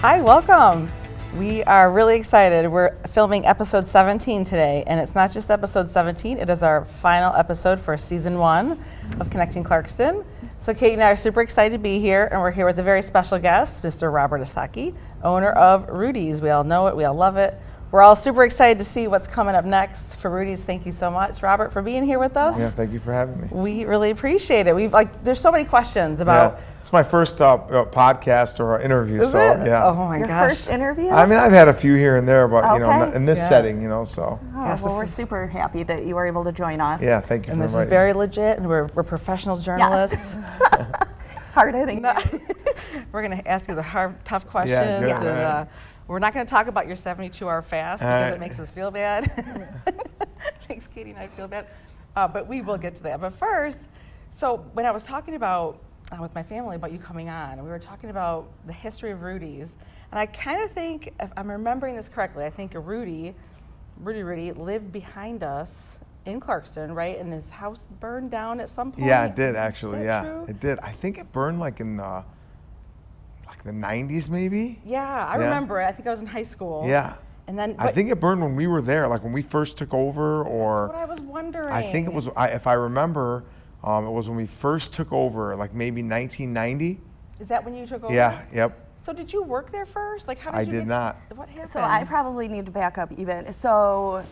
Hi, welcome. We are really excited. We're filming episode 17 today, and it's not just episode 17, it is our final episode for season 1 of Connecting Clarkston. So Katie and I are super excited to be here, and we're here with a very special guest, Mr. Robert Esshaki, owner of Rudy's. We all know it, we all love it. We're all super excited to see what's coming up next for Rudy's. Thank you so much, Robert, for being here with us. Yeah, thank you for having me. We really appreciate it. There's so many questions about. Yeah, it's my first podcast or interview. Is so it? yeah. Oh my Your gosh. first interview? I mean, I've had a few here and there, but Okay. in this setting, so. Oh, Yes, well, this we're is- super happy that you were able to join us. Yeah, thank you And for this is inviting very me. legit, and we're professional journalists. Hard hitting. No, we're going to ask you the tough questions. Yeah, good, and, right. we're not going to talk about your 72-hour fast All because right. it makes us feel bad. Makes Katie and I feel bad. But we will get to that. But first, so when I was talking about with my family about you coming on, we were talking about the history of Rudy's, and I kind of think, if I'm remembering this correctly, I think Rudy lived behind us in Clarkston, right? And his house burned down at some point. Yeah, it did actually. Is that true? It did. I think it burned like in the 90s, maybe. Yeah, I remember it. I think I was in high school. Yeah. And then I think it burned when we were there, like when we first took over, or that's what I was wondering. I think it was. If I remember, it was when we first took over, like maybe 1990. Is that when you took over? Yeah. Yep. So did you work there first? Like how did I you did get- not. What happened? So I probably need to back up even. So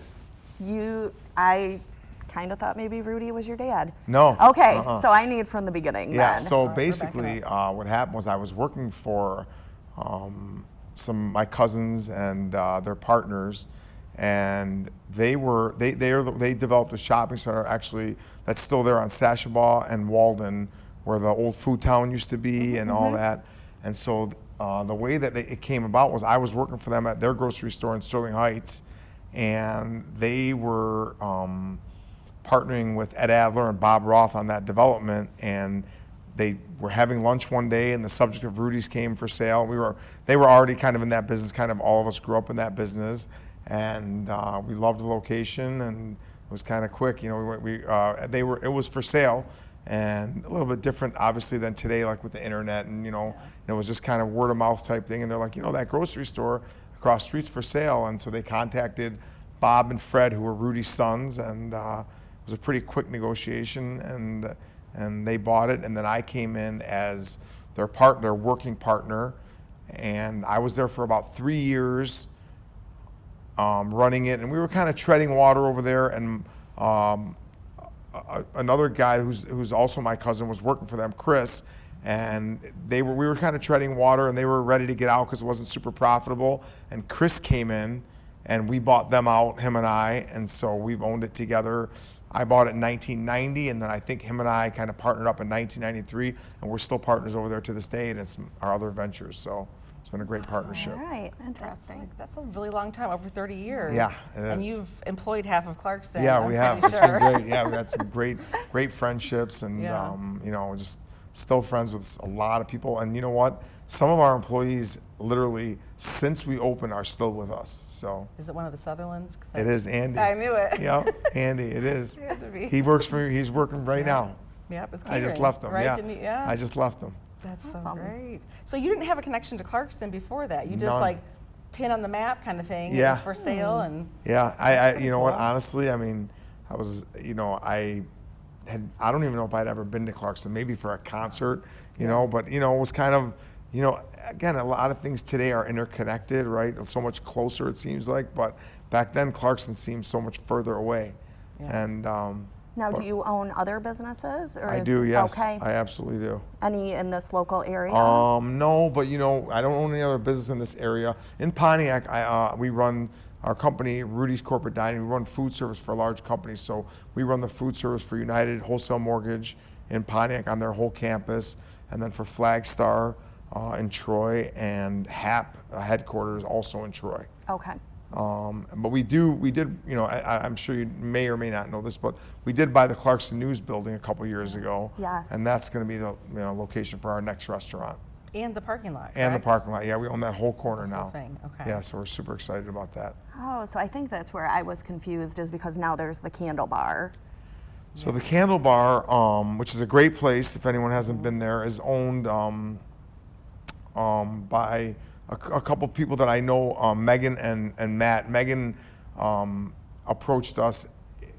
I kind of thought maybe Rudy was your dad. No. Okay, Uh-uh. so I need from the beginning Yeah, then. so We're backing basically what happened was I was working for some of my cousins and their partners, and they developed a shopping center actually that's still there on Sashabaw and Walden, where the old food town used to be and all that. And so the way that it came about was I was working for them at their grocery store in Sterling Heights, and they were partnering with Ed Adler and Bob Roth on that development, and they were having lunch one day and the subject of Rudy's came for sale. They were already kind of in that business, kind of all of us grew up in that business, and we loved the location, and it was kind of quick, it was for sale, and a little bit different obviously than today, like with the internet, and it was just kind of word of mouth type thing, and they're like, that grocery store across the street's for sale, and so they contacted Bob and Fred, who were Rudy's sons, and it was a pretty quick negotiation, and they bought it, and then I came in as their working partner, and I was there for about 3 years running it, and we were kind of treading water over there, and another guy who's also my cousin was working for them, Chris, and we were kind of treading water, and they were ready to get out because it wasn't super profitable, and Chris came in, and we bought them out, him and I, and so we've owned it together. I bought it in 1990, and then I think him and I kind of partnered up in 1993, and we're still partners over there to this day, and it's our other ventures, so it's been a great partnership. All right, interesting. That's a really long time, over 30 years. Yeah, it And is. you've employed half of Clarkston. Yeah, I'm we have. pretty It's sure. been great. Yeah, we had some great friendships, and Yeah. just still friends with a lot of people. And you know what? Some of our employees, literally, since we opened, are still with us. So Is it one of the Sutherlands? 'Cause it is Andy. I knew it. Yeah, Andy. It is. It had to be. He works for me. He's working right now. Yep, it's I just catering, left him. right? Yeah. Didn't you- yeah. I just left him. That's so Awesome. great. So you didn't have a connection to Clarkston before that. You just None. like pin on the map kind of thing. Yeah. It was for sale and. Yeah, I pretty you know what? cool. Honestly, I mean, I was, I don't even know if I'd ever been to Clarkston, maybe for a concert, but it was kind of, again, a lot of things today are interconnected, right? So much closer it seems like, but back then Clarkston seemed so much further away. Yeah. And Now, but do you own other businesses? Or I do, yes. Okay. I absolutely do. Any in this local area? No, but I don't own any other business in this area. In Pontiac, we run our company, Rudy's Corporate Dining. We run food service for large companies. So we run the food service for United Wholesale Mortgage in Pontiac on their whole campus, and then for Flagstar in Troy, and HAP headquarters also in Troy. Okay. But we did, I'm sure you may or may not know this, but we did buy the Clarkston News building a couple years ago. Yes. And that's going to be the location for our next restaurant. And the parking lot. And the correct? parking lot. Yeah, we own that whole corner Whole now. thing, okay. Yeah, so we're super excited about that. Oh, so I think that's where I was confused, is because now there's the Candle Bar. So the Candle Bar, which is a great place if anyone hasn't been there, is owned by a couple people that I know, Megan and Matt. Megan approached us.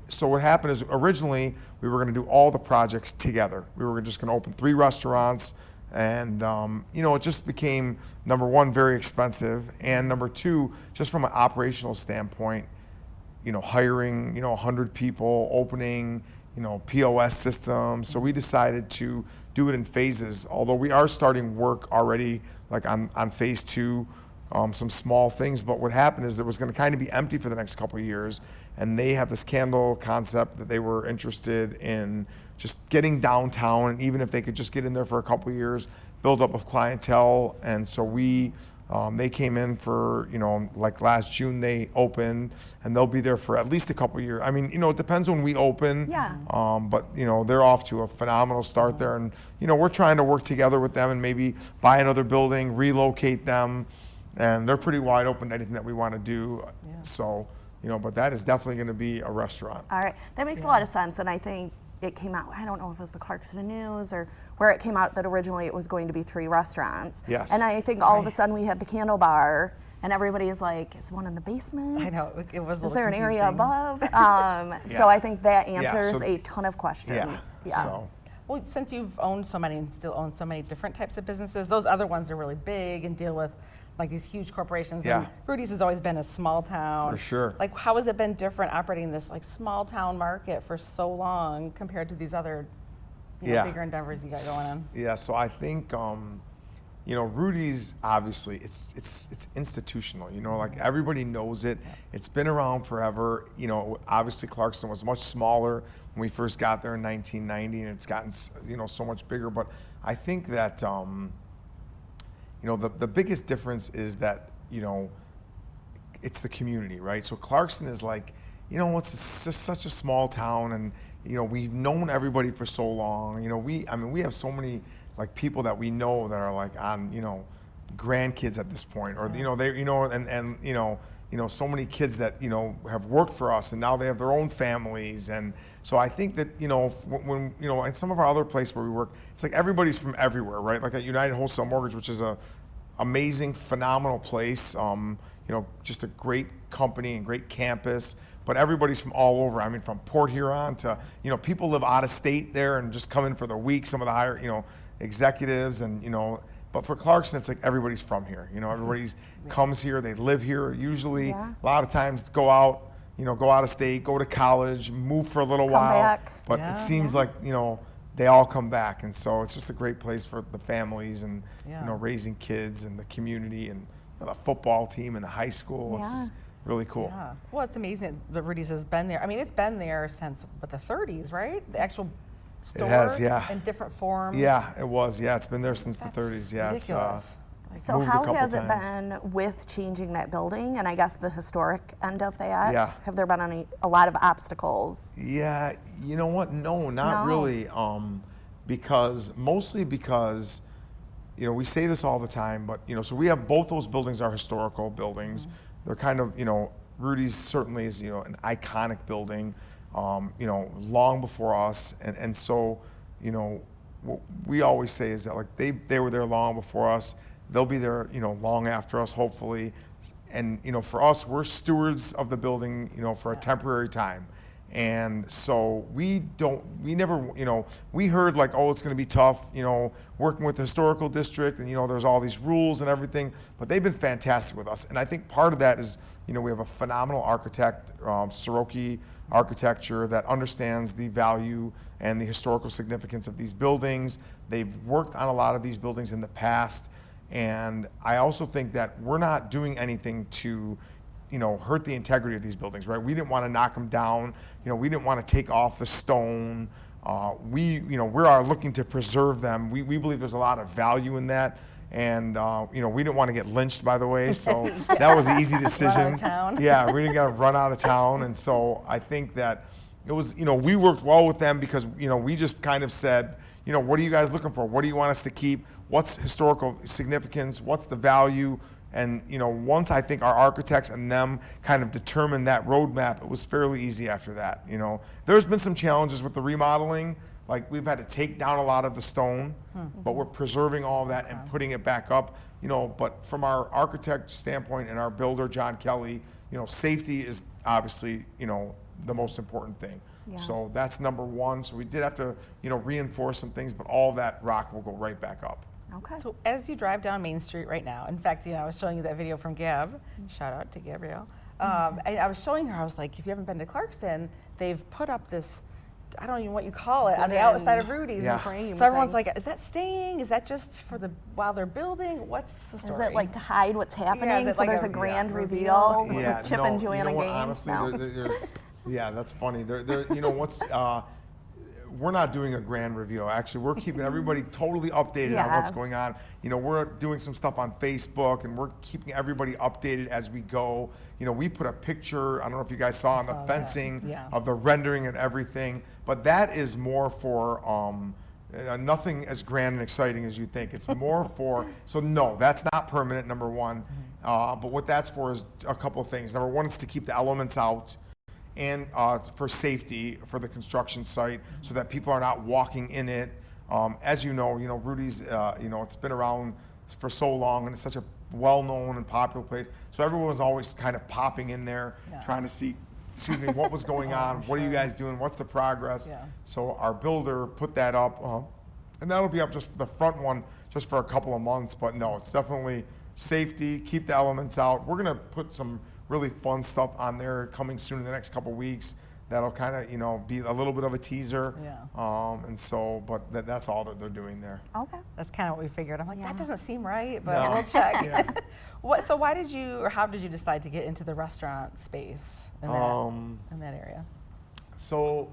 So what happened is originally we were going to do all the projects together. We were just going to open 3 restaurants, and it just became, number one, very expensive, and number two, just from an operational standpoint, hiring 100 people, opening POS systems. So we decided to do it in phases. Although we are starting work already, like on phase 2. Some small things, but what happened is it was going to kind of be empty for the next couple of years, and they have this candle concept that they were interested in just getting downtown, and even if they could just get in there for a couple of years, build up a clientele. And so they came in for, like last June they opened, and they'll be there for at least a couple of years. I mean, it depends when we open. Yeah. But they're off to a phenomenal start there, and we're trying to work together with them and maybe buy another building, relocate them. And they're pretty wide open to anything that we want to do. Yeah. So, but that is definitely going to be a restaurant. All right, that makes a lot of sense, and I think it came out, I don't know if it was the Clarkston News or where it came out that originally it was going to be 3 restaurants. Yes. And I think all of a sudden we had the candle bar, and everybody is like, is one in the basement? I know, it was a little Is there an area confusing. above? Yeah. So I think that Yeah, answers so- a ton of questions. Yeah. So, Well, since you've owned so many and still own so many different types of businesses, those other ones are really big and deal with like these huge corporations. Yeah. And Rudy's has always been a small town. For sure. Like, how has it been different operating this like small town market for so long compared to these other bigger endeavors you got going on? Yeah. So I think, Rudy's obviously it's institutional. Like everybody knows it. It's been around forever. Obviously Clarkston was much smaller when we first got there in 1990, and it's gotten so much bigger. But I think that the biggest difference is that it's the community, right? So Clarkston is like, it's just such a small town, and we've known everybody for so long. We have so many like people that we know that are like on grandkids at this point, or so many kids that have worked for us, and now they have their own families. And so I think that when in some of our other places where we work, it's like everybody's from everywhere, right? Like at United Wholesale Mortgage, which is a amazing, phenomenal place, just a great company and great campus, but everybody's from all over. I mean, from Port Huron to, people live out of state there and just come in for the week, some of the higher, executives, and, but for Clarkston, it's like everybody's from here. Everybody's comes here, they live here usually. Yeah. A lot of times go out of state, go to college, move for a little while. Back. But it seems like, they all come back. And so it's just a great place for the families and, raising kids and the community and the football team and the high school. It's just really cool. Yeah. Well, it's amazing that Rudy's has been there. I mean, it's been there since the 30s, right? The actual store. It has, yeah. In different forms. Yeah, it was. Yeah, it's been there since That's the 30s. Yeah, ridiculous. So moved a how couple has it times. been with changing that building, and I guess the historic end of that? Yeah. Have there been a lot of obstacles? Yeah, you know what? No, not No. really. Mostly because, we say this all the time, but, so we have both those buildings are historical buildings. They're kind of, Rudy's certainly is, an iconic building, long before us. And so, what we always say is that like they were there long before us. They'll be there, long after us, hopefully. And, for us, we're stewards of the building, for a temporary time. And so we never, we heard like, oh, it's going to be tough, working with the historical district, and, there's all these rules and everything, but they've been fantastic with us. And I think part of that is, we have a phenomenal architect, Soroki Architecture, that understands the value and the historical significance of these buildings. They've worked on a lot of these buildings in the past. And I also think that we're not doing anything to, hurt the integrity of these buildings, right? We didn't want to knock them down. We didn't want to take off the stone. We are looking to preserve them. We believe there's a lot of value in that. And, we didn't want to get lynched, by the way. So that was an easy decision. Run out of town. Yeah, we didn't got to run out of town. And so I think that it was, we worked well with them because, we just kind of said, what are you guys looking for? What do you want us to keep? What's historical significance? What's the value? And, once I think our architects and them kind of determined that roadmap, it was fairly easy after that. There's been some challenges with the remodeling, like we've had to take down a lot of the stone, but we're preserving all of that and putting it back up. But from our architect standpoint and our builder, John Kelly, safety is obviously, the most important thing. Yeah. So that's number one. So we did have to, reinforce some things, but all that rock will go right back up. Okay. So as you drive down Main Street right now, in fact, I was showing you that video from Gab. Shout out to Gabrielle. I was showing her, I was like, if you haven't been to Clarkston, they've put up this, I don't even know what you call it, on the outside of Rudy's. Yeah. Frame So everyone's thing. like, is that staying? Is that just for while they're building? What's the Is story? it like to hide what's happening? is it So like there's a a grand reveal? reveal Yeah, with Chip no, and Joanna you know what, Gaines? honestly, No. yeah, that's funny. We're not doing a grand reveal. Actually, we're keeping everybody totally updated on what's Yeah. going on. We're doing some stuff on Facebook, and we're keeping everybody updated as we go. We put a picture, I don't know if you guys saw on the that. fencing Yeah. of the rendering and everything, but that is more for nothing as grand and exciting as you think. It's more for, so no, that's not permanent, number one. But what that's for is a couple of things. Number one is to keep the elements out, and for safety for the construction site, so that people are not walking in it. As you know, Rudy's, it's been around for so long, and it's such a well-known and popular place. So everyone was always kind of popping in there, trying to see, what was going on, what are you guys doing, what's the progress? Yeah. So our builder put that up, and that'll be up just for the front one, just for a couple of months. But no, it's definitely safety, keep the elements out. We're gonna put some really fun stuff on there coming soon in the next couple weeks. That'll kind of, be a little bit of a teaser. Yeah. And so, but that's all that they're doing there. Okay. That's kind of what we figured. I'm like, Yeah. that doesn't seem right, but No. we'll check. Yeah. So why did you, or how did you decide to get into the restaurant space in that area? So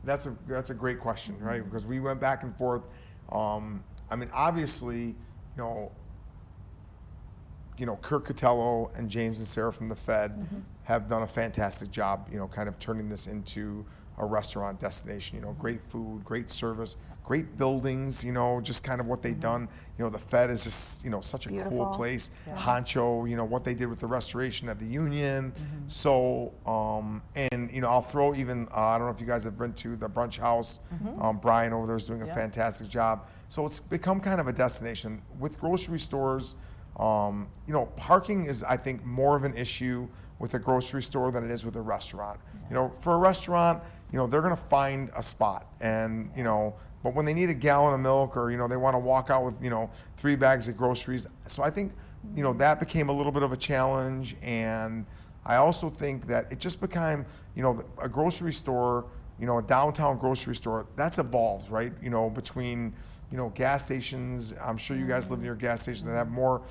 that's a great question, right? Because we went back and forth. Obviously, Kirk Catello and James and Sarah from the Fed have done a fantastic job, kind of turning this into a restaurant destination. Great food, great service, great buildings, just kind of what they've done. The Fed is just, such a Beautiful. cool place. Yeah. Honcho, what they did with the restoration at the Union. So, and, I'll throw even, I don't know if you guys have been to the brunch house. Brian over there is doing a Yeah. fantastic job. So it's become kind of a destination. With grocery stores, parking is, I think, more of an issue with a grocery store than it is with a restaurant. For a restaurant, they're going to find a spot, and but when they need a gallon of milk, or they want to walk out with 3 bags of groceries, so I think that became a little bit of a challenge. And I also think that it just became a grocery store, a downtown grocery store that's evolved, right? Between gas stations. I'm sure you guys live near gas stations that have more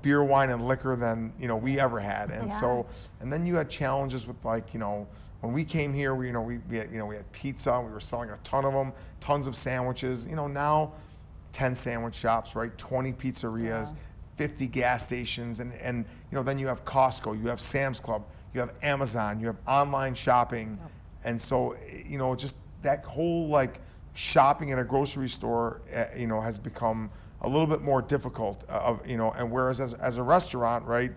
beer, wine, and liquor than we ever had. And so, and then you had challenges with, like, when we came here, we had pizza. We were selling a ton of them, tons of sandwiches. Now 10 sandwich shops, right? 20 pizzerias, 50 gas stations, and then you have Costco, you have Sam's Club, you have Amazon, you have online shopping. And so, just that whole, like, shopping at a grocery store, has become a little bit more difficult, and whereas as a restaurant, right,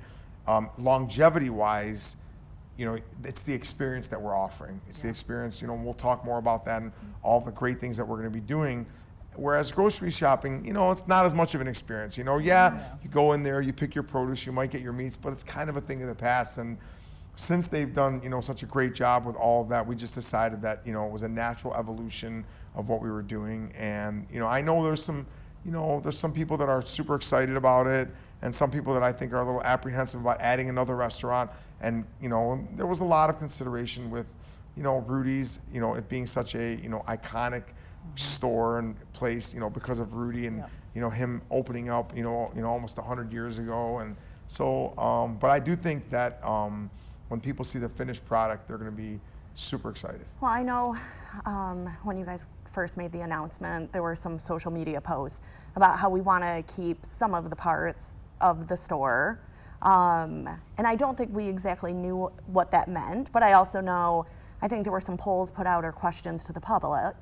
longevity-wise, it's the experience that we're offering. It's the experience, we'll talk more about that and all the great things that we're going to be doing. Whereas grocery shopping, it's not as much of an experience. You go in there, you pick your produce, you might get your meats, but it's kind of a thing of the past. And since they've done, such a great job with all of that, we just decided that, it was a natural evolution of what we were doing. And, I know there's some people that are super excited about it, and some people that I think are a little apprehensive about adding another restaurant. And, there was a lot of consideration with, Rudy's, it being such a, iconic store and place, because of Rudy and, him opening up, almost 100 years ago. And so, but I do think that when people see the finished product, they're going to be super excited. Well, I know when you guys first made the announcement, there were some social media posts about how we want to keep some of the parts of the store. And I don't think we exactly knew what that meant, but I also know, I think there were some polls put out or questions to the public,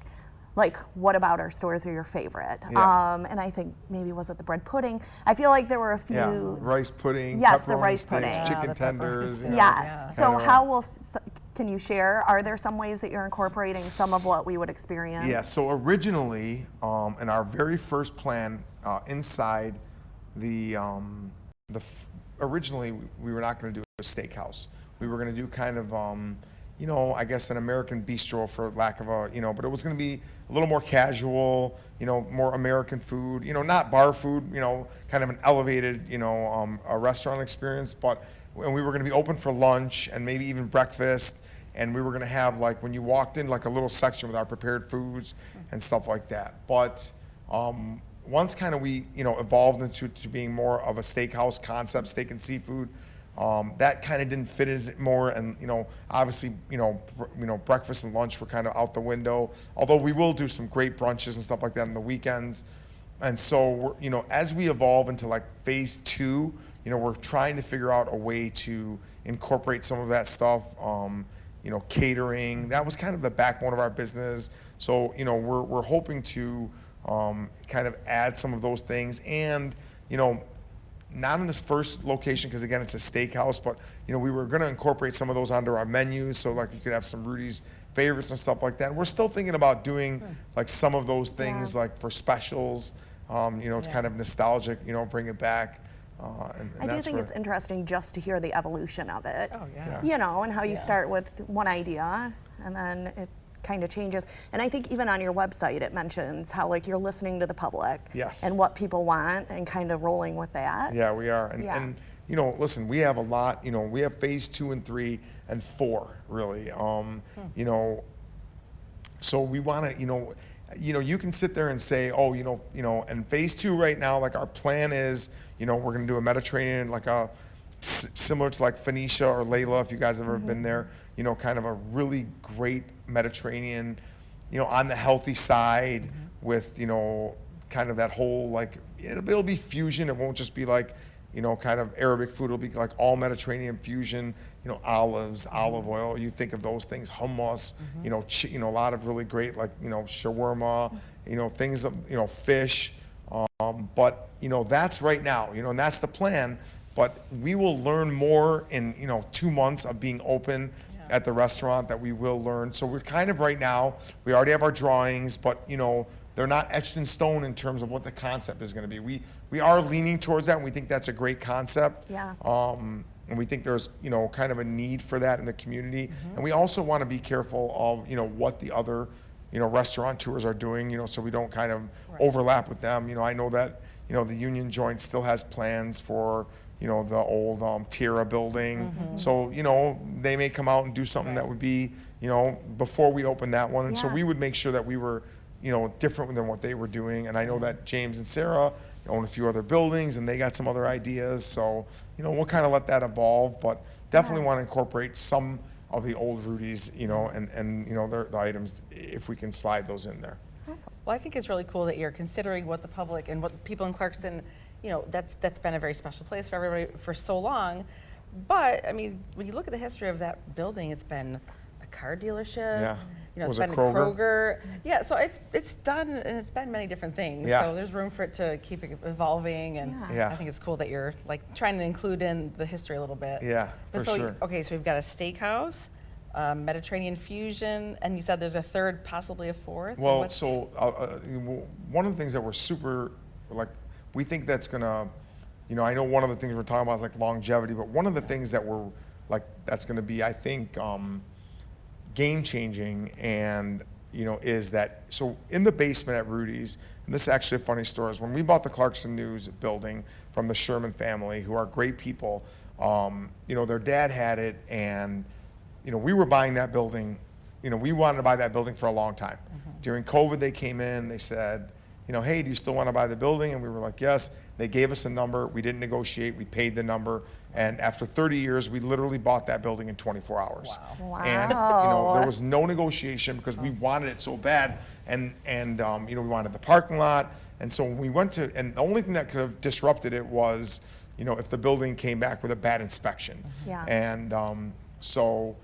like, what about our stores are your favorite? Yeah. And I think maybe, was it the bread pudding? I feel like there were a few. Yeah, rice pudding, Yes, the pepperoni rice sticks, pudding. chicken the tenders. pepperoni Yes. Yeah. So how will Can you share? Are there some ways that you're incorporating some of what we would experience? Yeah, so originally, in our very first plan, inside originally we were not going to do a steakhouse. We were going to do kind of, I guess an American bistro for lack of a, but it was going to be a little more casual, more American food, not bar food, kind of an elevated, a restaurant experience, and we were going to be open for lunch and maybe even breakfast. And we were going to have, like, when you walked in, like a little section with our prepared foods and stuff like that. But once kind of we, evolved into being more of a steakhouse concept, steak and seafood, that kind of didn't fit as more. And, obviously, breakfast and lunch were kind of out the window. Although we will do some great brunches and stuff like that on the weekends. And so, as we evolve into like phase 2, we're trying to figure out a way to incorporate some of that stuff. Catering, that was kind of the backbone of our business. So, we're hoping to kind of add some of those things and, not in this first location, because again, it's a steakhouse, but, we were going to incorporate some of those onto our menus. So like you could have some Rudy's favorites and stuff like that. And we're still thinking about doing like some of those things like for specials, it's kind of nostalgic, bring it back. I do think it's interesting just to hear the evolution of it. Oh, yeah. And how you start with one idea and then it kind of changes. And I think even on your website it mentions how like you're listening to the public and what people want and kind of rolling with that. Yeah, we are. And listen, we have a lot, we have phase 2 and 3 and 4 really. So we want to, you can sit there and say, and phase 2 right now, like our plan is, we're going to do a Mediterranean, like similar to like Phoenicia or Layla, if you guys have ever been there, kind of a really great Mediterranean, on the healthy side with, kind of that whole, like, it'll be fusion. It won't just be like, kind of Arabic food. It'll be like all Mediterranean fusion, olives, olive oil. You think of those things, hummus, a lot of really great, like, shawarma, things, fish. But, that's right now, and that's the plan. But we will learn more in, 2 months of being open at the restaurant that we will learn. So we're kind of right now, we already have our drawings, but, they're not etched in stone in terms of what the concept is going to be. We are leaning towards that, and we think that's a great concept. Yeah. And we think there's, kind of a need for that in the community. And we also want to be careful of, what the other, restaurateurs are doing, so we don't kind of overlap with them. I know that, the Union Joint still has plans for, the old Tira building. So, they may come out and do something that would be, before we open that one. And so we would make sure that we were, different than what they were doing. And I know that James and Sarah own a few other buildings and they got some other ideas. So, we'll kind of let that evolve, but definitely want to incorporate some of the old Rudy's, and the items, if we can slide those in there. Awesome. Well, I think it's really cool that you're considering what the public and what people in Clarkston, that's been a very special place for everybody for so long. But I mean, when you look at the history of that building, it's been a car dealership. Yeah. It's Was been it Kroger? Kroger. Yeah, so it's done and it's been many different things. Yeah. So there's room for it to keep evolving, and Yeah. I think it's cool that you're like trying to include in the history a little bit. Yeah, But for sure. Okay, so we've got a steakhouse, Mediterranean fusion, and you said there's a third, possibly a fourth. Well, What's- so one of the things that we're super, like, we think that's gonna, I know one of the things we're talking about is like longevity, but one of the things that we're like, that's gonna be, I think, game changing, and is that, so in the basement at Rudy's, and this is actually a funny story, is when we bought the Clarkston News building from the Sherman family, who are great people, their dad had it, and we were buying that building, we wanted to buy that building for a long time. During COVID, they came in, they said, hey, do you still want to buy the building? And we were like, yes. They gave us a number. We didn't negotiate. We paid the number. And after 30 years, we literally bought that building in 24 hours. Wow. And there was no negotiation because we wanted it so bad. And we wanted the parking lot. And so when we went to, and the only thing that could have disrupted it was, if the building came back with a bad inspection. Yeah. And so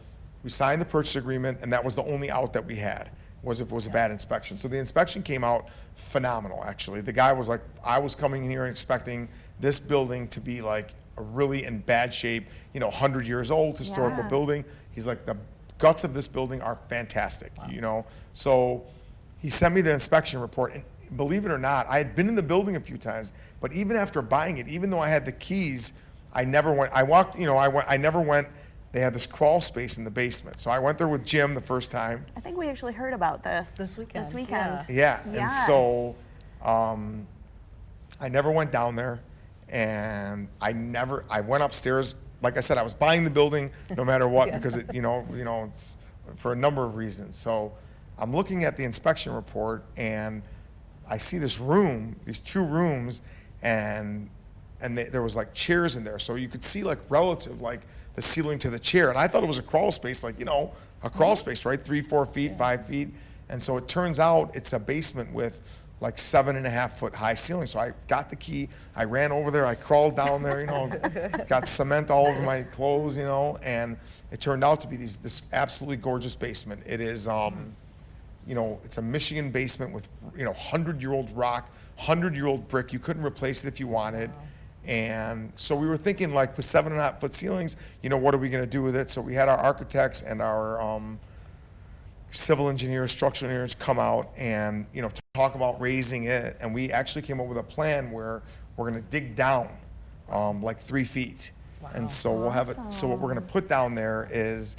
we signed the purchase agreement, and that was the only out that we had, was if it was a bad inspection. So the inspection came out phenomenal, actually. The guy was like, I was coming in here and expecting this building to be like a really in bad shape, 100 years old, historical building. He's like, the guts of this building are fantastic, you know. So he sent me the inspection report, and believe it or not, I had been in the building a few times, but even after buying it, even though I had the keys, I never went. I walked, you know, I never went. They had this crawl space in the basement, so I went there with Jim the first time. I think we actually heard about This weekend. This weekend. Yeah, Yeah. and so I never went down there, and I went upstairs. Like I said, I was buying the building no matter what Yeah. because it, you know, it's for a number of reasons. So I'm looking at the inspection report, and I see this room, these 2 rooms, and there was like chairs in there, so you could see like relative, like the ceiling to the chair. And I thought it was a crawl space, like, you know, a crawl space, right? 3, 4 feet, 5 feet. And so it turns out it's a basement with like 7.5 foot high ceiling. So I got the key, I ran over there, I crawled down there, you know, got cement all over my clothes, you know, and it turned out to be this absolutely gorgeous basement. It is, you know, it's a Michigan basement with, you know, 100-year-old rock, 100-year-old brick. You couldn't replace it if you wanted. And so we were thinking, like, with 7.5 foot ceilings, you know, what are we going to do with it? So we had our architects and our civil engineers, structural engineers come out and, you know, talk about raising it. And we actually came up with a plan where we're going to dig down like 3 feet. And so we'll have it. So what we're going to put down there is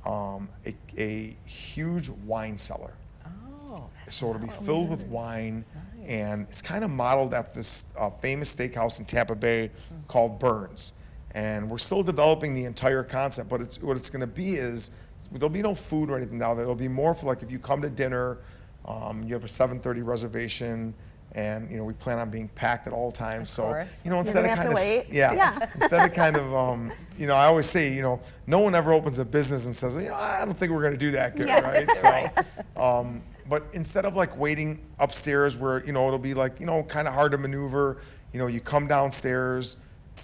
a huge wine cellar. Oh, that's So it'll be filled with wine, and it's kind of modeled after this famous steakhouse in Tampa Bay called Burns. And we're still developing the entire concept, but what it's going to be is there'll be no food or anything down there. It'll be more for like if you come to dinner, you have a 7:30 reservation, and you know we plan on being packed at all times. So course. you know instead of gonna have kind to of wait. Yeah. instead of kind of you know I always say you know no one ever opens a business and says you know I don't think we're going to do that good, Yeah. right? So but instead of like waiting upstairs where you know it'll be like you know kind of hard to maneuver, you know you come downstairs.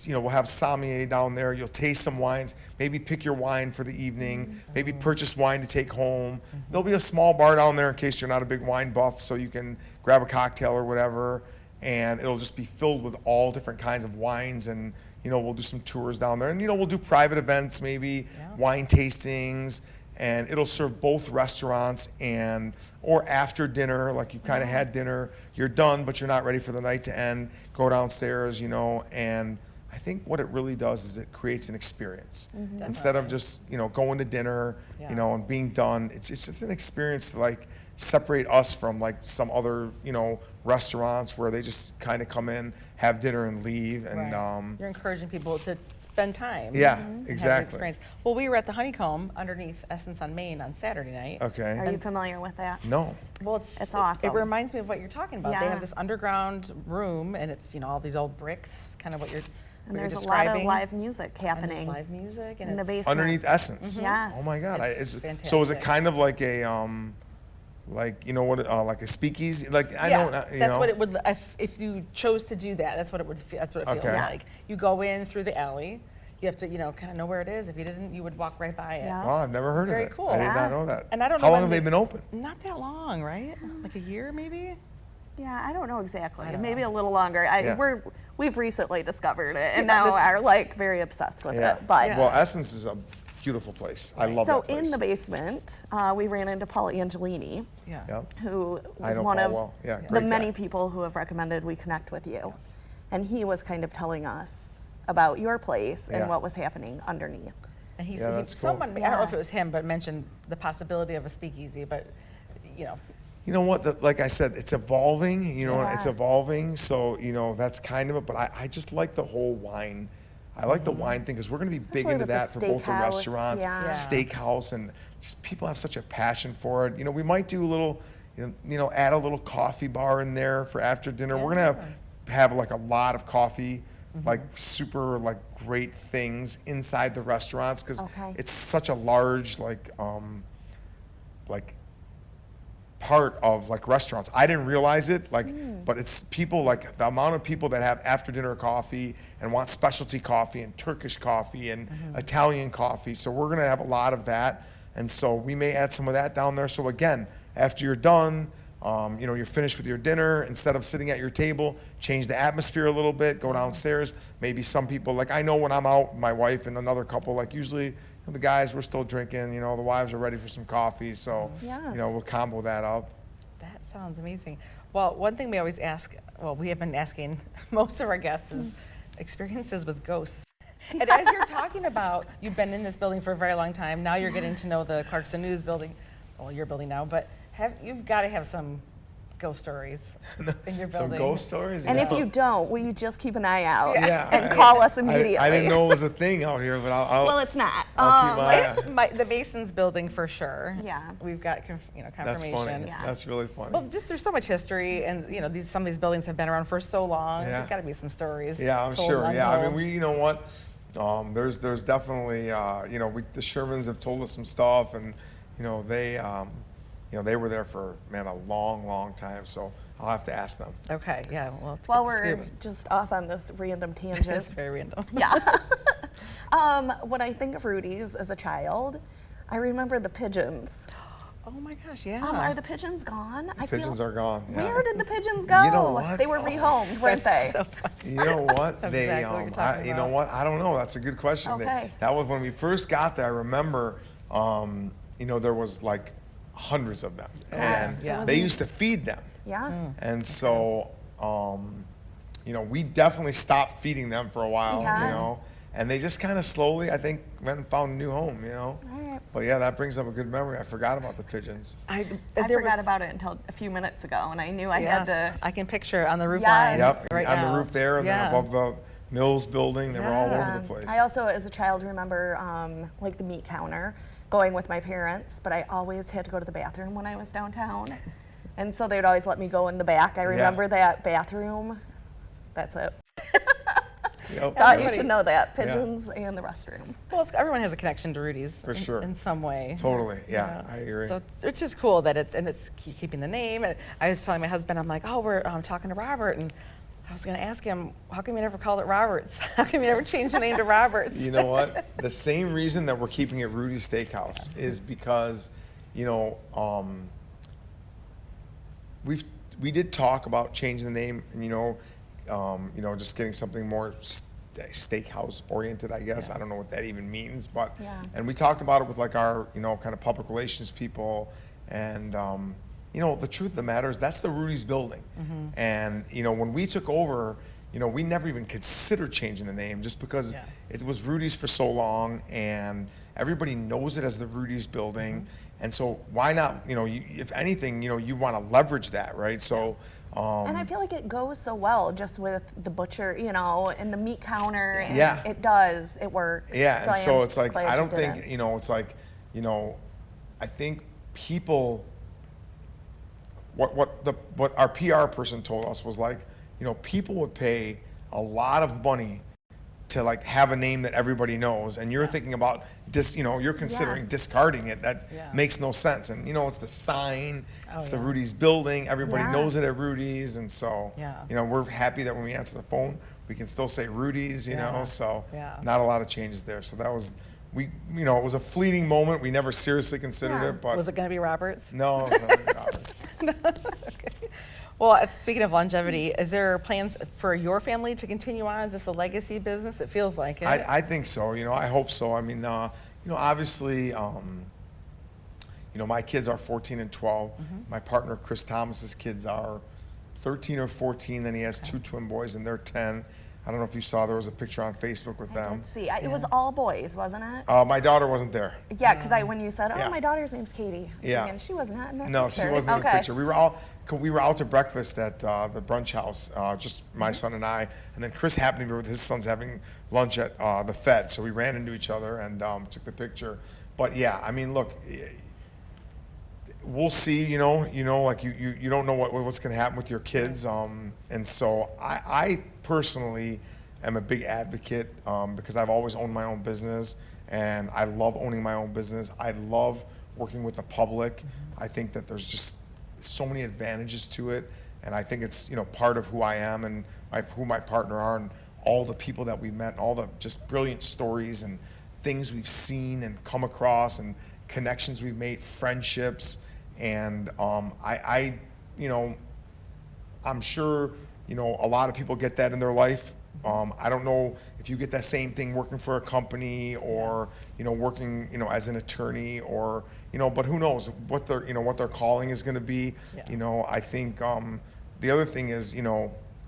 You know, we'll have sommelier down there. You'll taste some wines. Maybe pick your wine for the evening. Maybe purchase wine to take home. There'll be a small bar down there in case you're not a big wine buff, so you can grab a cocktail or whatever. And it'll just be filled with all different kinds of wines. And you know, we'll do some tours down there. And you know, we'll do private events, maybe wine tastings. And it'll serve both restaurants or after dinner, like you kind of had dinner, you're done, but you're not ready for the night to end. Go downstairs, you know, and I think what it really does is it creates an experience. Instead of just, you know, going to dinner, you know, and being done, it's just an experience to like separate us from like some other, you know, restaurants where they just kind of come in, have dinner and leave. And you're encouraging people to spend time. Yeah, and have the exactly. experience. Well, we were at the Honeycomb underneath Essence on Main on Saturday night. Okay. Are you familiar with that? No. Well, It's awesome. It reminds me of what you're talking about. They Yeah. have this underground room, and it's you know all these old bricks, kind of what you're And what you're there's a lot of describing. live music And there's happening live music and in the it's- basement. Underneath Essence. Yes. Oh my God. It's So is it fantastic. kind of like a like you know what like a speakeasy? Like I yeah, know you that's know. what it would. If you chose to do that, that's what it would. That's what it feels Okay. like. You go in through the alley. You have to, you know, kind of know where it is. If you didn't, you would walk right by it. Yeah. Oh, I've never heard Very of it. cool. I did Yeah. not know that. And I don't How know long when have they they- been open? Not that long, right? Like a year, maybe. Yeah, I don't know exactly. I don't Maybe know. a little longer. Yeah. We've recently discovered it and Yeah, now this- are like very obsessed with Yeah. it. But Well, Essence is a beautiful place. I love so that place. in the basement, we ran into Paul Angelini, Yeah. Yep. who I was know one Paul of well. Yeah, the great many guy. people who have recommended we connect with you. And he was kind of telling us about your place Yeah. and what was happening underneath. And he Yeah, said that's cool. someone, I don't know if Yeah. it was him, but mentioned the possibility of a speakeasy. But you know, You know what? Like I said, it's evolving. You know, it's Yeah. evolving. So you know, that's kind of it. But I just like the whole wine. I like the wine thing because we're going to be big Especially into with the that for both the steakhouse, restaurants, yeah. Yeah. steakhouse, and just people have such a passion for it. You know, we might do a little, you know, add a little coffee bar in there for after dinner. We're gonna have like a lot of coffee, like super like great things inside the restaurants because Okay. it's such a large like part of like restaurants. I didn't realize it, like, but it's people like the amount of people that have after dinner coffee and want specialty coffee and Turkish coffee and Italian coffee. So we're gonna have a lot of that, and so we may add some of that down there. So again, after you're done, you know, you're finished with your dinner. Instead of sitting at your table, change the atmosphere a little bit. Go downstairs. Maybe some people like I know when I'm out, my wife and another couple like usually. the guys were still drinking. You know, the wives are ready for some coffee. So, Yeah. you know, we'll combo that up. That sounds amazing. Well, one thing we always ask, well, we have been asking most of our guests is experiences with ghosts. And as you're talking about, you've been in this building for a very long time. Now you're getting to know the Clarkston News building, well, your building now, but you've got to have some ghost stories in your building. Some ghost stories? And if Yeah. you don't, will you just keep an eye out Yeah, and call us immediately? I didn't know it was a thing out here, but Well, it's not. I'll keep my eye. The Masons building for sure. Yeah. We've got That's confirmation. funny. Yeah. That's really funny. Well, just there's so much history, and some of these buildings have been around for so long. Yeah. There's got to be some stories. Yeah, I'm told sure. and Yeah, I mean, untold. you know what? There's definitely, the Shermans have told us some stuff, and they were there for a long time. So I'll have to ask them. Okay, yeah. Well, let's While get the we're scoop. just off on this random It's tangent. very random. Yeah. When I think of Rudy's as a child, I remember the pigeons. Oh my gosh, yeah. Are the pigeons gone? Pigeons are gone. Yeah. Where did the pigeons go? You know what? They were rehomed, weren't That's they? so funny. You know what? That's They, exactly what you're talking you know about. what? I don't know. That's a good question. Okay. That was when we first got there. I remember, there was like hundreds of them, and yeah. they used to feed them. Yeah. And so, we definitely stopped feeding them for a while, Yeah. and they just kind of slowly, I think, went and found a new home, All right. But yeah, that brings up a good memory. I forgot about the pigeons. I there forgot was- about it until a few minutes ago, and I knew I Yes, had to. I can picture on the roof Yes. line Yep, right on now. the roof there, and Yeah. then above the Mills building, they were all over the place. I also, as a child, remember like the meat counter, going with my parents, but I always had to go to the bathroom when I was downtown. And so they'd always let me go in the back. I remember that bathroom. That's it. Yep. Thought you Everybody- should know that. Pigeons and the restroom. Well, everyone has a connection to Rudy's. For sure. In some way. Totally, yeah, I agree. So it's just cool that it's keeping the name. And I was telling my husband, I'm like, oh, we're talking to Robert, and I was going to ask him, how come you never called it Roberts? How come you never changed the name to Roberts? You know what? The same reason that we're keeping it Rudy's Steakhouse is because, we did talk about changing the name, and just getting something more steakhouse oriented, I guess. I don't know what that even means, but Yeah. and we talked about it with like our kind of public relations people, and the truth of the matter is that's the Rudy's building, and when we took over, we never even considered changing the name just because Yeah. it was Rudy's for so long, and everybody knows it as the Rudy's building, and so why not? If anything, you want to leverage that, right? So. And I feel like it goes so well just with the butcher, and the meat counter. And Yeah. It does. It works. Yeah, and so am it's like glad I you don't did think it. it's like I think people. What our PR person told us was like people would pay a lot of money to like have a name that everybody knows, and you're thinking about you're considering Yeah. discarding it. That Yeah. makes no sense. And it's the sign, Oh, it's the yeah. Rudy's building. Everybody Yeah. knows it at Rudy's, and so Yeah. we're happy that when we answer the phone, we can still say Rudy's. Yeah. So Yeah. not a lot of changes there. So that was it was a fleeting moment. We never seriously considered Yeah. it, but Was it going to be Roberts? no, it was not Roberts. Okay. Well, speaking of longevity, is there plans for your family to continue on? Is this a legacy business? It feels like it. I think so. I hope so. I mean, obviously, my kids are 14 and 12. My partner, Chris Thomas's kids are 13 or 14. Then he has two twin boys, and they're 10. I don't know if you saw, there was a picture on Facebook with them. Let's see. It was all boys, wasn't it? My daughter wasn't there. Yeah, because when you said, "Oh, Yeah. my daughter's name's Katie," Yeah. and she was not in that No, picture. she wasn't in the Okay. picture. We were out to breakfast at the brunch house, just my son and I, and then Chris happened to be with his son's having lunch at the Fed, so we ran into each other and took the picture. But yeah, I mean, look, we'll see. Like you don't know what's going to happen with your kids, and so I personally am a big advocate because I've always owned my own business, and I love owning my own business. I love working with the public. I think that there's just so many advantages to it, and I think it's part of who I am and who my partner are, and all the people that we met, and all the just brilliant stories and things we've seen and come across, and connections we've made, friendships, and I'm sure a lot of people get that in their life, I don't know if you get that same thing working for a company or, working, as an attorney or, but who knows what their calling is going to be. Yeah. I think the other thing is,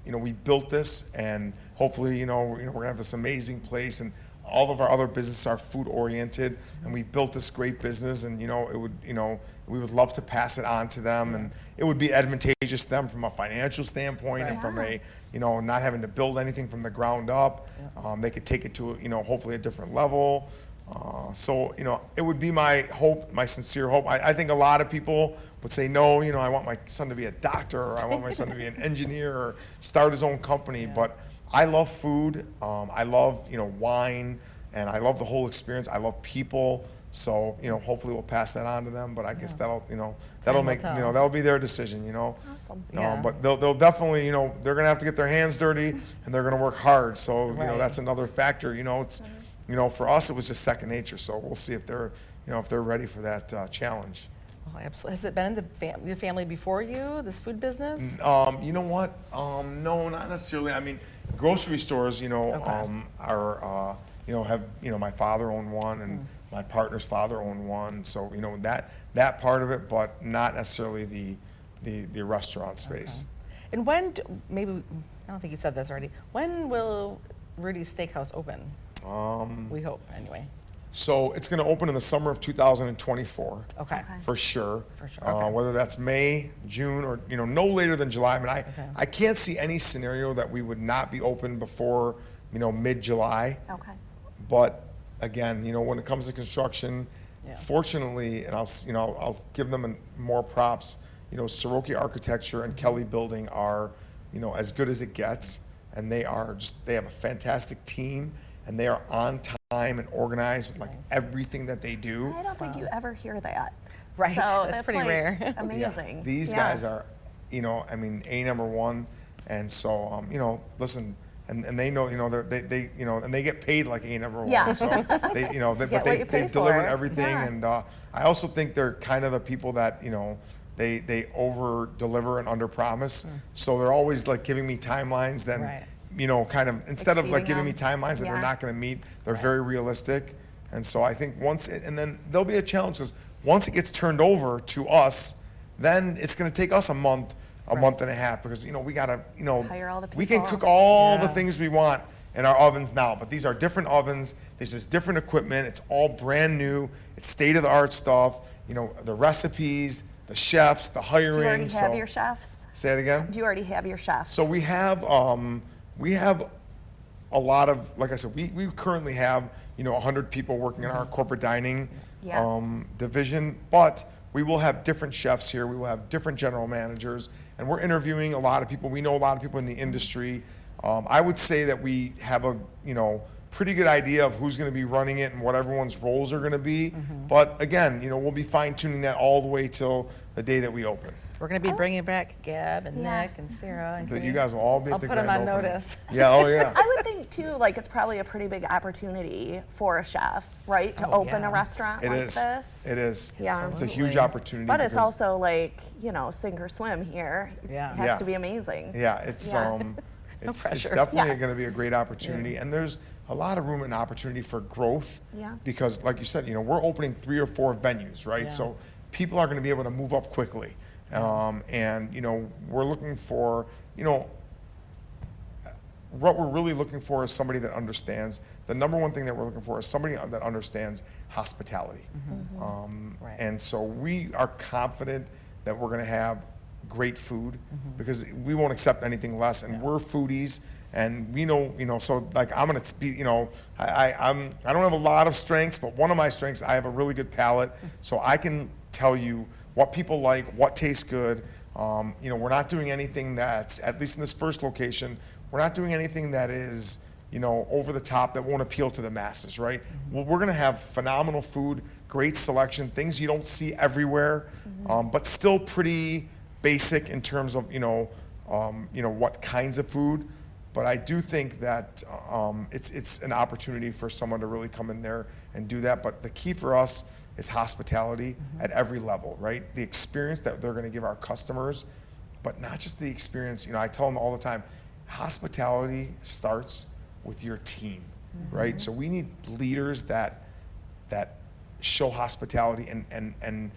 we built this and hopefully, we're going to have this amazing place, and all of our other businesses are food oriented, and we built this great business, and it would, we would love to pass it on to them, and it would be advantageous to them from a financial standpoint and from a, not having to build anything from the ground up. They could take it to, hopefully a different level. So, it would be my hope, my sincere hope. I think a lot of people would say, no, I want my son to be a doctor, or I want my son to be an engineer or start his own company. But I love food. I love, wine, and I love the whole experience. I love people. So, hopefully we'll pass that on to them. But I guess that'll make, that'll be their decision, Awesome. But they'll definitely, they're going to have to get their hands dirty, and they're going to work hard. So, that's another factor. It's, for us, it was just second nature. So we'll see if they're, if they're ready for that challenge. Oh, absolutely. Has it been in your family before you, this food business? You know what? No, not necessarily. I mean, grocery stores, are, have, my father owned one, and my partner's father owned one. So, that part of it, but not necessarily the restaurant space. Okay. And when, maybe, I don't think you said this already, when will Rudy's Steakhouse open? We hope, anyway. So it's going to open in the summer of 2024. Okay. For sure. For sure. Okay. Whether that's May, June, or no later than July. I mean, I can't see any scenario that we would not be open before mid-July. Okay. But again, when it comes to construction, fortunately, and I'll give them more props. Soroki Architecture and Kelly Building are as good as it gets, and they have a fantastic team, and they are on time and organized with everything that they do. I don't think you ever hear that. Right. So that's pretty rare. Amazing. Yeah. These guys are, I mean, number one, and so listen, and they know, they and they get paid like number one. Yeah. So they, but they've delivered everything, and I also think they're kind of the people that they over deliver and under promise. So they're always giving me timelines. Then. Kind of instead of giving me timelines that they're not going to meet, they're very realistic. And so I think and then there'll be a challenge, because once it gets turned over to us, then it's going to take us a month and a half, because we got to hire all the people. We can cook all the things we want in our ovens now, but these are different ovens. There's just different equipment. It's all brand new. It's state of the art stuff. The recipes, the chefs, the hiring. Do you already have your chefs? Say it again. Do you already have your chefs? So we have a lot of, like I said, we currently have 100 people working in our corporate dining division, but we will have different chefs here. We will have different general managers, and we're interviewing a lot of people. We know a lot of people in the industry. I would say that we have a pretty good idea of who's going to be running it and what everyone's roles are going to be. But again, we'll be fine tuning that all the way till the day that we open. We're going to be bringing back Gab and Nick and Sarah. And That you guys will all be at the grand opening. I'll put them on notice. Yeah, oh yeah. I would think too, it's probably a pretty big opportunity for a chef, right, to open a restaurant this. It is. Yeah. It's a huge opportunity. But it's also sink or swim here. Yeah. It has to be amazing. Yeah, it's it's definitely going to be a great opportunity, and there's a lot of room and opportunity for growth. Yeah. Because, like you said, we're opening 3 or 4 venues, right? Yeah. So people are going to be able to move up quickly. And we're looking for, what we're really looking for is somebody that understands. The number one thing that we're looking for is somebody that understands hospitality. And so we are confident that we're going to have great food, because we won't accept anything less, and we're foodies, and we know, so I'm going to be, I don't have a lot of strengths, but one of my strengths, I have a really good palate, so I can tell you what people like, what tastes good. We're not doing anything that's, at least in this first location, we're not doing anything that is, over the top, that won't appeal to the masses, right? Well, we're gonna have phenomenal food, great selection, things you don't see everywhere, but still pretty basic in terms of, what kinds of food. But I do think that it's an opportunity for someone to really come in there and do that. But the key for us is hospitality at every level, right? The experience that they're going to give our customers, but not just the experience. I tell them all the time, hospitality starts with your team, right? So we need leaders that show hospitality and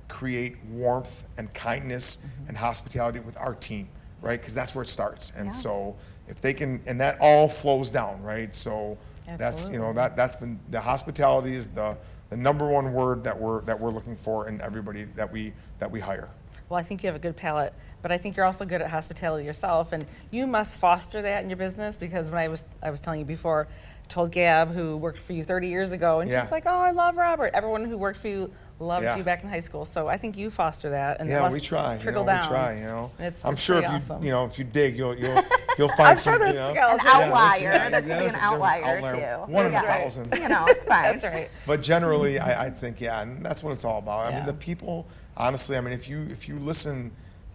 create warmth and kindness and hospitality with our team, right? Because that's where it starts. And so if they can, and that all flows down, right? So that's that's the hospitality is the number one word that we're looking for in everybody that we hire. Well, I think you have a good palate, but I think you're also good at hospitality yourself, and you must foster that in your business, because when I was telling you before, I told Gab, who worked for you 30 years ago, and she's like, oh, I love Robert. Everyone who worked for you loved you back in high school. So I think you foster that, and it must we try. trickle down. We try. It's I'm sure if awesome. if you dig, you'll find I'm some. sure there's An skeleton. outlier. There could be an outlier too. One in 1,000. It's fine. That's right. But generally, I think, and that's what it's all about. I mean, Yeah. the people, honestly, I mean, if you listen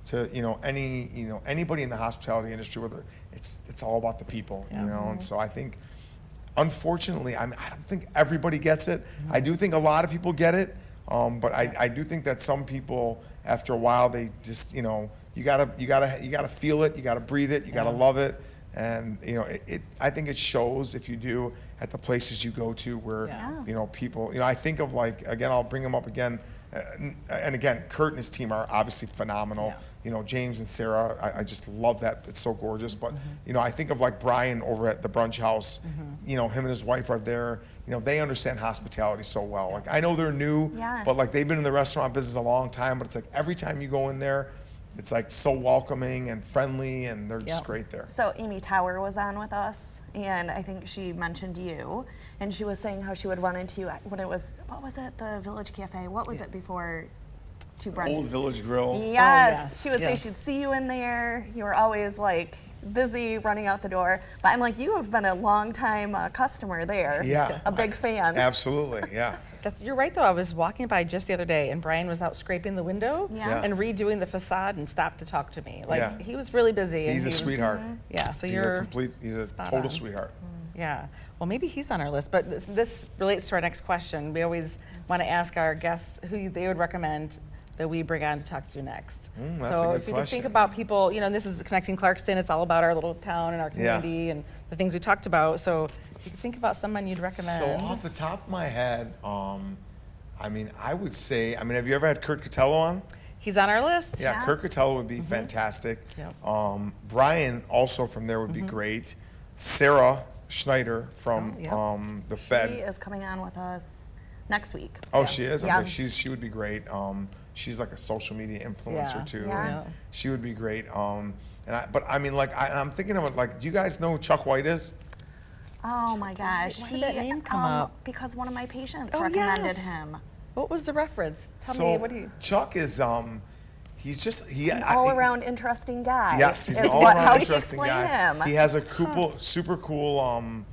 to, anybody in the hospitality industry, whether it's all about the people, and so I think, unfortunately, I don't think everybody gets it. I do think a lot of people get it, but I do think that some people, after a while, they just, you gotta feel it, you gotta breathe it, you gotta love it. And I think it shows if you do at the places you go to where people. I think of, like, again, I'll bring them up again, and again, Kurt and his team are obviously phenomenal. James and Sarah, I just love that. It's so gorgeous. But I think of, like, Brian over at the brunch house. Him and his wife are there. They understand hospitality so well. Like, I know they're new, but, like, they've been in the restaurant business a long time. But it's like every time you go in there, it's like so welcoming and friendly, and they're just great there. So Amy Tower was on with us, and I think she mentioned you, and she was saying how she would run into you when it was, what was it, the Village Cafe? What was it before? Old Village Grill. Yes. She would say she'd see you in there. You were always, like, busy running out the door. But I'm like, you have been a long time customer there. Yeah. A big fan. Absolutely, yeah. You're right, though. I was walking by just the other day, and Brian was out scraping the window and redoing the facade, and stopped to talk to me. Like, he was really busy. He's a sweetheart. Yeah, so he's a total sweetheart. Yeah. Well, maybe he's on our list, but this relates to our next question. We always want to ask our guests who they would recommend that we bring on to talk to you next. That's so a good if you question. could think about people, this is Connecting Clarkston. It's all about our little town and our community and the things we talked about. So if you could think about someone you'd recommend. So off the top of my head, I would say, have you ever had Kurt Catello on? He's on our list. Yeah, Kurt Catello would be fantastic. Yep. Brian, also from there, would be great. Sarah Schneider from the Fed. She is coming on with us next week. Oh, she is? Yeah. Okay, she would be great. She's like a social media influencer too. Yeah. And she would be great. I'm thinking of it, like, do you guys know who Chuck White is? Oh my gosh. Why did that name come up? Because one of my patients Oh, recommended yes. him. What was the reference? Tell me what he. Chuck is he's just An all-around interesting guy. Yes, he's an is all-around how interesting she explained guy. him. He has a super cool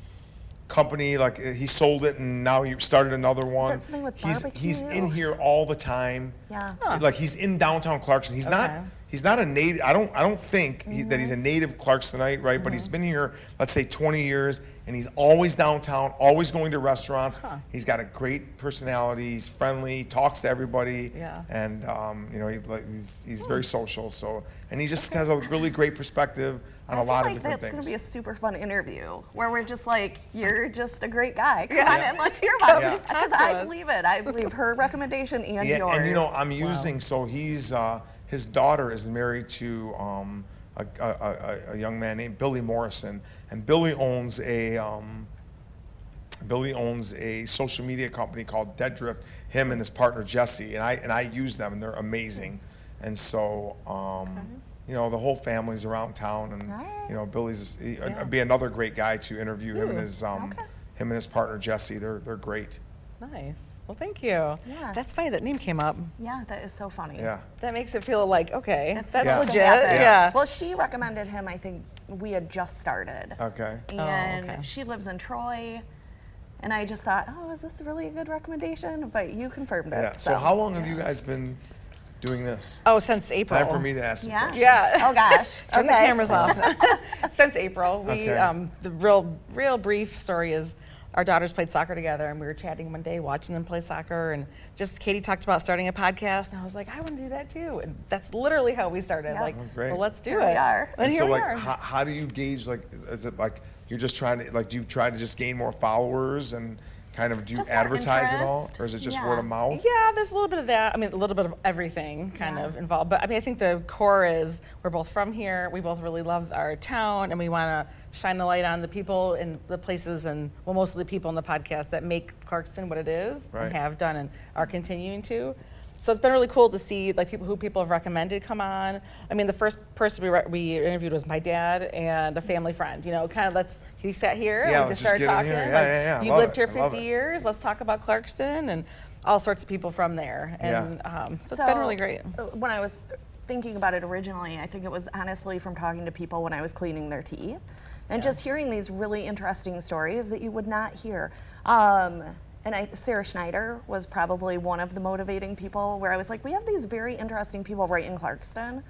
company. Like, he sold it and now he started another one. Is that something with He's barbecue? in here all the time. Yeah. Like, he's in downtown Clarkston. He's not a native. I don't think that he's a native Clarkstonite, right? But he's been here, let's say, 20 years, and he's always downtown, always going to restaurants. He's got a great personality. He's friendly, talks to everybody, and he's very social. So, and he just has a really great perspective on a lot of different that's things. That's going to be a super fun interview where we're just like, you're just a great guy. Come on in, let's hear about it. Because I believe it. I believe her recommendation and yours. And I'm using, so he's, his daughter is married to a young man named Billy Morrison, and Billy owns a social media company called Dead Drift. Him and his partner Jesse, and I use them, and they're amazing. And so the whole family's around town, and Billy's be another great guy to interview. Him and his partner Jesse, they're great. Nice. Well, thank you. Yeah. That's funny that name came up. Yeah, that is so funny. Yeah. That makes it feel like, okay, that's legit. Yeah. Yeah. Well, she recommended him, I think we had just started. Okay. And she lives in Troy. And I just thought, oh, is this really a good recommendation? But you confirmed it. Yeah. So how long have you guys been doing this? Oh, since April. Time for me to ask some questions. Yeah. Oh, gosh. Turn the Okay. cameras off. Since April. We Okay. the real brief story is our daughters played soccer together, and we were chatting one day, watching them play soccer, and just Katie talked about starting a podcast, and I was like, I want to do that too. And that's literally how we started. Yeah. Like, Oh, great. well, let's do Here it. we are. And here so we like, are. how do you gauge, like, is it like you're just trying to, like, do you try to just gain more followers and kind of do you Just more advertise at all? interest. Or is it just Yeah. word of mouth? Yeah, there's a little bit of that. I mean, a little bit of everything kind of involved. But I mean, I think the core is we're both from here. We both really love our town, and we want to shine the light on the people and the places, and well, mostly the people in the podcast that make Clarkston what it is, Right. and have done and are continuing to. So it's been really cool to see like people who people have recommended come on. I mean, the first person we interviewed was my dad and a family friend. You know, kind of he sat here Yeah, and we let's just just started get in talking. here. Yeah, Like, yeah. You've Love lived it. here I love 50 it. years. Let's talk about Clarkston and all sorts of people from there. And so it's been really great. When I was thinking about it originally, I think it was honestly from talking to people when I was cleaning their teeth and just hearing these really interesting stories that you would not hear. And Sarah Schneider was probably one of the motivating people where I was like, we have these very interesting people right in Clarkston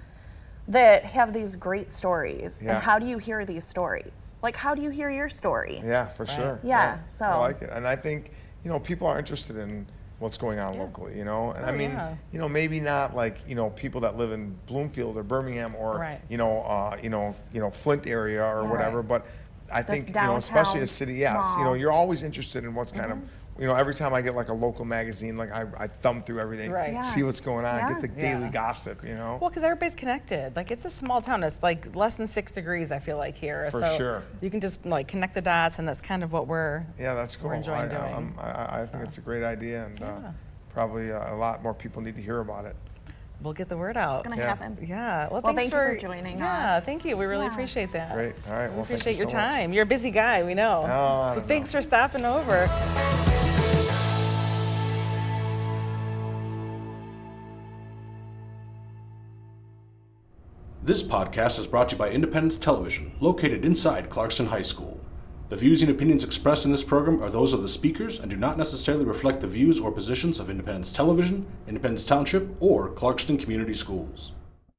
that have these great stories. Yeah. And how do you hear these stories? Like, how do you hear your story? Yeah, for sure. Yeah, so- I like it. And I think, you know, people are interested in what's going on locally, you know? And I mean, yeah. you know, maybe not like, you know, people that live in Bloomfield or Birmingham or, Right. Flint area or whatever, but I think, you know, especially a downtown, city, yes, you know, small. you're always interested in what's kind of, you know, every time I get like a local magazine, like I thumb through everything, Right. Yeah. see what's going on, Yeah. get the daily gossip, you know? Well, because everybody's connected. Like, it's a small town. It's like less than 6 degrees, I feel like, here. For so sure. You can just like connect the dots, and that's kind of what we're. Yeah, that's cool. We're enjoying doing. I think it's a great idea, and probably a lot more people need to hear about it. We'll get the word out. It's going to Yeah. happen. Yeah. Well, Well, thanks thank you for joining Yeah, us. thank you. We really Yeah. appreciate that. Great. All right. We Well, thank appreciate you your so much. time. You're a busy guy, we know. I So don't thanks know. for stopping over. This podcast is brought to you by Independence Television, located inside Clarkston High School. The views and opinions expressed in this program are those of the speakers and do not necessarily reflect the views or positions of Independence Television, Independence Township, or Clarkston Community Schools.